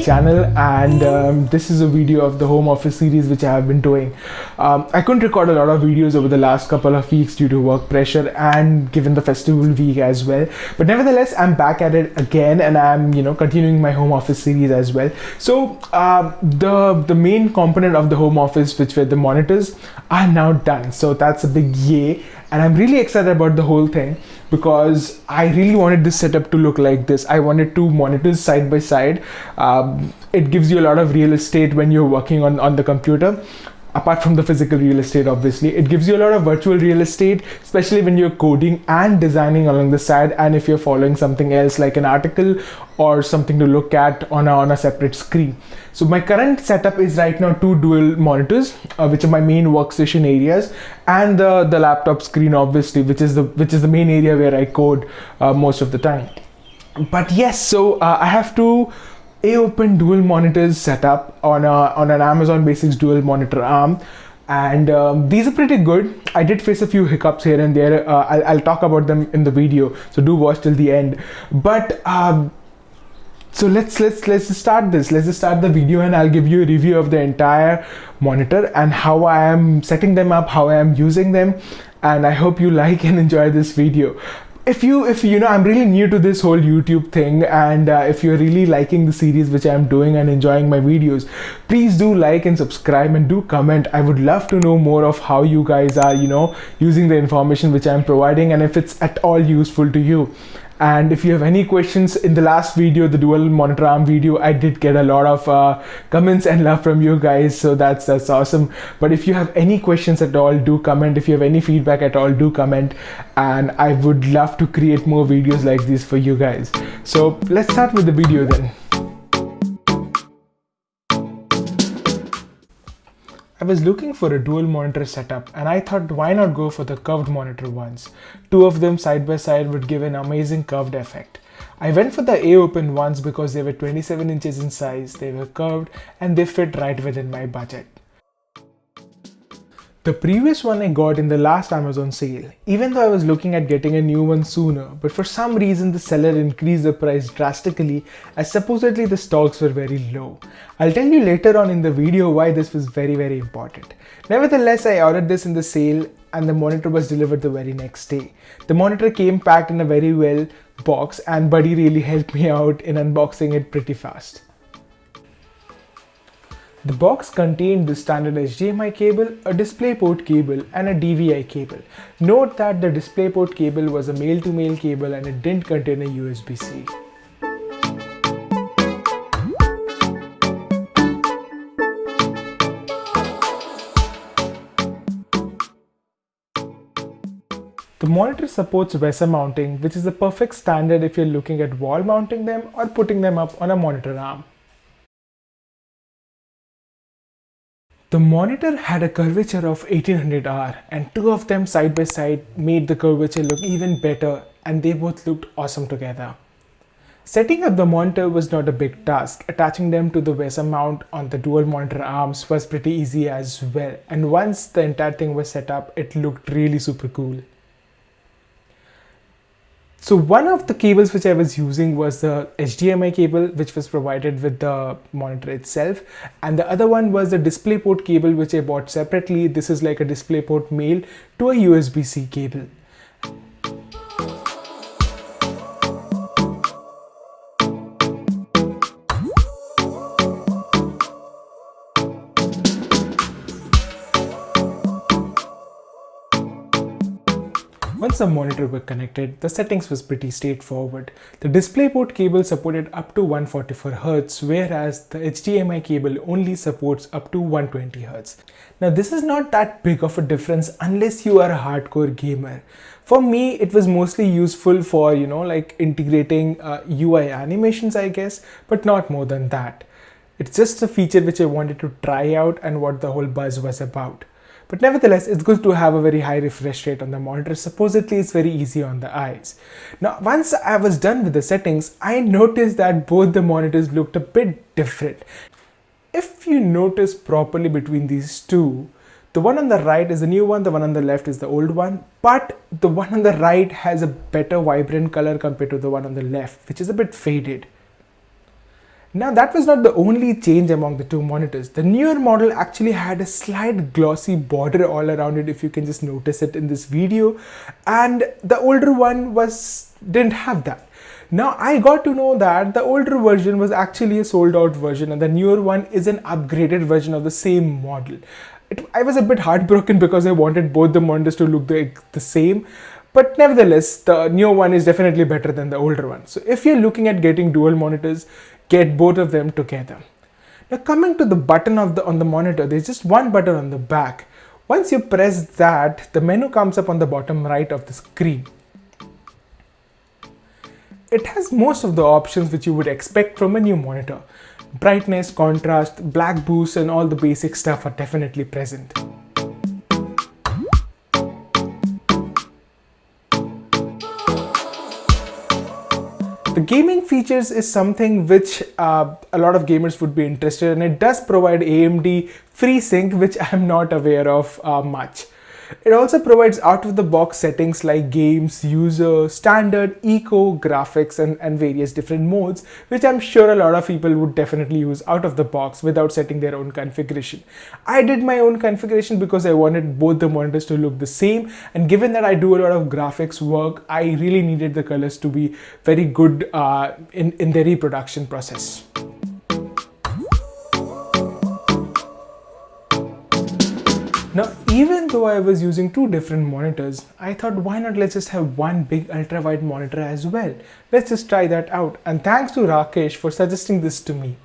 channel, and this is a video of the home office series which I have been doing. I couldn't record a lot of videos over the last couple of weeks due to work pressure and given the festival week as well, but nevertheless I'm back at it again, and I'm continuing my home office series as well. So the main component of the home office, which were the monitors, are now done, so that's a big yay. And I'm really excited about the whole thing because I really wanted this setup to look like this. I wanted two monitors side by side. It gives you a lot of real estate when you're working on the computer. Apart from the physical real estate, obviously, it gives you a lot of virtual real estate, especially when you're coding and designing along the side, and if you're following something else like an article or something to look at on a separate screen. So my current setup is right now two dual monitors, which are my main workstation areas, and the laptop screen, obviously, which is the main area where I code most of the time. But yes, so I have two AOPEN dual monitors set up on an Amazon Basics dual monitor arm, and these are pretty good. I did face a few hiccups here and there. I'll talk about them in the video, so do watch till the end. But so let's just start this. Let's just start the video, and I'll give you a review of the entire monitor and how I am setting them up, how I am using them, and I hope you like and enjoy this video. If you know, I'm really new to this whole YouTube thing, and if you're really liking the series which I'm doing and enjoying my videos, please do like and subscribe and do comment. I would love to know more of how you guys are using the information which I'm providing, and if it's at all useful to you. And if you have any questions, in the last video, the dual monitor arm video, I did get a lot of comments and love from you guys, so that's awesome. But if you have any questions at all, do comment. If you have any feedback at all, do comment, and I would love to create more videos like this for you guys. So let's start with the video then. I was looking for a dual monitor setup, and I thought, why not go for the curved monitor ones? Two of them side by side would give an amazing curved effect. I went for the AOPEN ones because they were 27 inches in size, they were curved, and they fit right within my budget. The previous one I got in the last Amazon sale, even though I was looking at getting a new one sooner, but for some reason the seller increased the price drastically, as supposedly the stocks were very low. I'll tell you later on in the video why this was very important. Nevertheless, I ordered this in the sale, and the monitor was delivered the very next day. The monitor came packed in a very well box, and Buddy really helped me out in unboxing it pretty fast. The box contained the standard HDMI cable, a DisplayPort cable, and a DVI cable. Note that the DisplayPort cable was a male-to-male cable, and it didn't contain a USB-C. The monitor supports VESA mounting, which is the perfect standard if you're looking at wall mounting them or putting them up on a monitor arm. The monitor had a curvature of 1800R, and two of them side by side made the curvature look even better, and they both looked awesome together. Setting up the monitor was not a big task. Attaching them to the VESA mount on the dual monitor arms was pretty easy as well, and once the entire thing was set up, it looked really super cool. So one of the cables which I was using was the HDMI cable, which was provided with the monitor itself, and the other one was the DisplayPort cable, which I bought separately. This is like a DisplayPort male to a USB-C cable. Once the monitor were connected, the settings was pretty straightforward. The DisplayPort cable supported up to 144Hz, whereas the HDMI cable only supports up to 120Hz. Now this is not that big of a difference unless you are a hardcore gamer. For me, it was mostly useful for, like integrating UI animations, I guess, but not more than that. It's just a feature which I wanted to try out and what the whole buzz was about. But nevertheless, it's good to have a very high refresh rate on the monitor. Supposedly, it's very easy on the eyes. Now, once I was done with the settings, I noticed that both the monitors looked a bit different. If you notice properly between these two, the one on the right is the new one, the one on the left is the old one, but the one on the right has a better vibrant color compared to the one on the left, which is a bit faded. Now that was not the only change among the two monitors. The newer model actually had a slight glossy border all around it, if you can just notice it in this video, and the older one didn't have that. Now I got to know that the older version was actually a sold out version and the newer one is an upgraded version of the same model. I was a bit heartbroken because I wanted both the monitors to look the same, but nevertheless the newer one is definitely better than the older one. So if you're looking at getting dual monitors, get both of them together. Now coming to the button on the monitor, there's just one button on the back. Once you press that, the menu comes up on the bottom right of the screen. It has most of the options which you would expect from a new monitor. Brightness, contrast, black boost and all the basic stuff are definitely present. The gaming features is something which a lot of gamers would be interested in. It does provide AMD FreeSync, which I'm not aware of much. It also provides out-of-the-box settings like games, user, standard, eco, graphics and various different modes, which I'm sure a lot of people would definitely use out of the box without setting their own configuration. I did my own configuration because I wanted both the monitors to look the same, and given that I do a lot of graphics work, I really needed the colors to be very good in the reproduction process. Now, even though I was using two different monitors, I thought why not let's just have one big ultra-wide monitor as well. Let's just try that out, and thanks to Rakesh for suggesting this to me.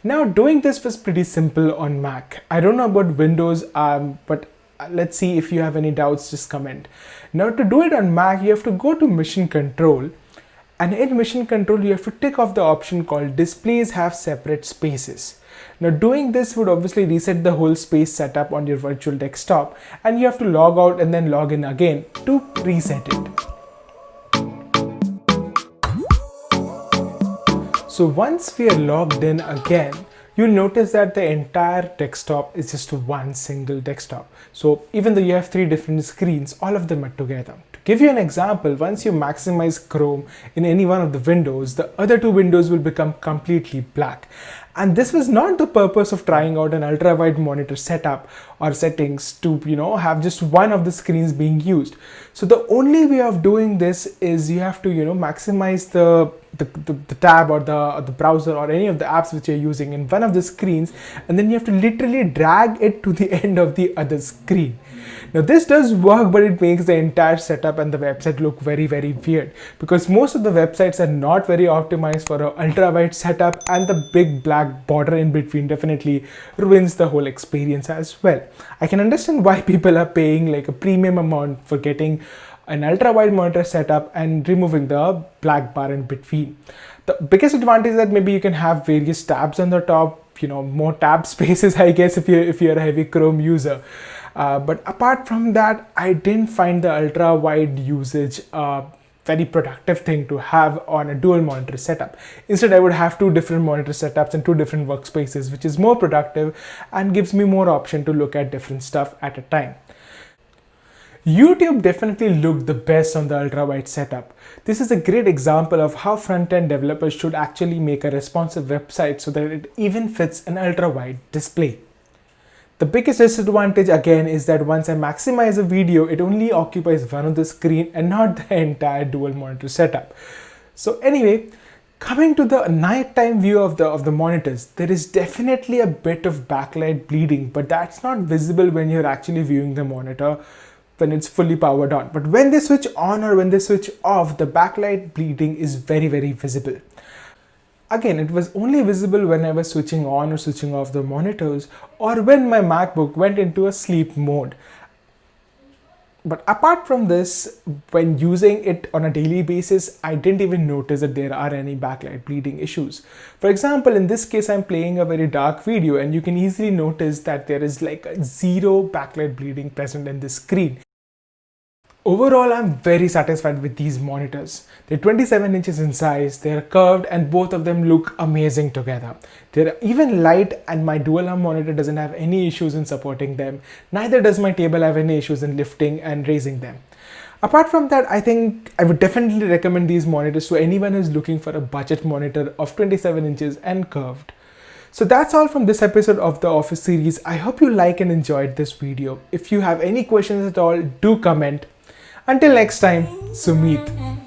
Now doing this was pretty simple on Mac. I don't know about Windows, but let's see if you have any doubts, just comment. Now to do it on Mac, you have to go to Mission Control, and in Mission Control you have to tick off the option called Displays Have Separate Spaces. Now doing this would obviously reset the whole space setup on your virtual desktop, and you have to log out and then log in again to reset it. So once we are logged in again, you'll notice that the entire desktop is just one single desktop. So even though you have three different screens, all of them are together. To give you an example, once you maximize Chrome in any one of the windows, the other two windows will become completely black. And this was not the purpose of trying out an ultra-wide monitor setup or settings to, have just one of the screens being used. So the only way of doing this is you have to, maximize the tab or the browser or any of the apps which you're using in one of the screens, and then you have to literally drag it to the end of the other screen. Now this does work, but it makes the entire setup and the website look very, very weird, because most of the websites are not very optimized for an ultra-wide setup, and the big black border in between definitely ruins the whole experience as well. I can understand why people are paying like a premium amount for getting an ultra-wide monitor setup and removing the black bar in between. The biggest advantage is that maybe you can have various tabs on the top, more tab spaces, I guess, if you're a heavy Chrome user. But apart from that, I didn't find the ultra-wide usage very productive thing to have on a dual monitor setup. Instead, I would have two different monitor setups and two different workspaces, which is more productive and gives me more option to look at different stuff at a time. YouTube definitely looked the best on the ultra-wide setup. This is a great example of how front-end developers should actually make a responsive website so that it even fits an ultra-wide display. The biggest disadvantage again is that once I maximize a video, it only occupies one of the screen and not the entire dual monitor setup. So anyway, coming to the nighttime view of the monitors, there is definitely a bit of backlight bleeding, but that's not visible when you're actually viewing the monitor when it's fully powered on. But when they switch on or when they switch off, the backlight bleeding is very, very visible. Again, it was only visible when I was switching on or switching off the monitors, or when my MacBook went into a sleep mode. But apart from this, when using it on a daily basis, I didn't even notice that there are any backlight bleeding issues. For example, in this case, I'm playing a very dark video, and you can easily notice that there is like zero backlight bleeding present in the screen. Overall, I'm very satisfied with these monitors. They're 27 inches in size, they're curved, and both of them look amazing together. They're even light, and my dual arm monitor doesn't have any issues in supporting them. Neither does my table have any issues in lifting and raising them. Apart from that, I think I would definitely recommend these monitors to anyone who's looking for a budget monitor of 27 inches and curved. So that's all from this episode of the Office series. I hope you like and enjoyed this video. If you have any questions at all, do comment. Until next time, Sumit.